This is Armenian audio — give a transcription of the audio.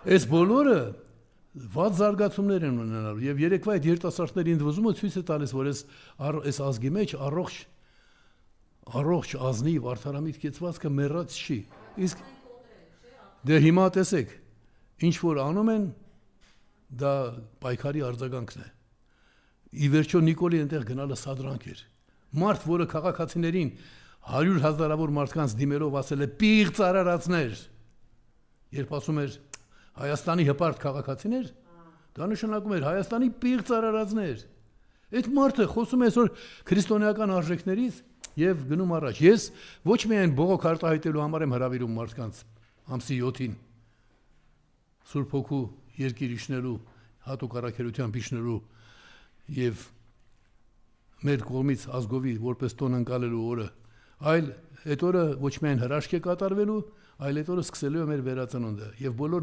Այս բոլորը վատ զարգացումներ են ունենալու եւ երեկվա այդ երիտասարդների ընդվզումը ցույց է տալիս, որ այս ազգի մեջ առողջ ազնիվ արդարամիտ կեցվածքը մեռած չի։ Իսկ դե հիմա տեսեք, ինչ որ անում են, դա պայքարի արձագանքն է։ Ի վերջո Նիկոլի այնտեղ գնալը սադրանք էր։ Մարդ, որը քաղաքացիներին 100,000-ավոր մարդկանց դիմելով ասել է պիղծ արարածներ, երբ ասում էր Հայաստանի հպարտ քաղաքացիներ, դա նշանակում էր Հայաստանի պիղծ արարածներ։ Այդ մարդը խոսում է այսօր քրիստոնեական արժեքներից եւ գնում առաջ։ Ես ոչ միայն բողոք արտահայտելու համար եմ հրավիրում մարդկանց ամսի 7-ին Սուրբ Հոգու երկիր իջնելու, հատուկ առաքելությամբ իջնելու եւ մեր կողմից ազգովի որպես տոն ընկալելու օրը, այլ այդ օրը ոչ միայն հրաշք է կատարվելու, այլ այդ օրը սկսելու է մեր վերածնունդը եւ բոլոր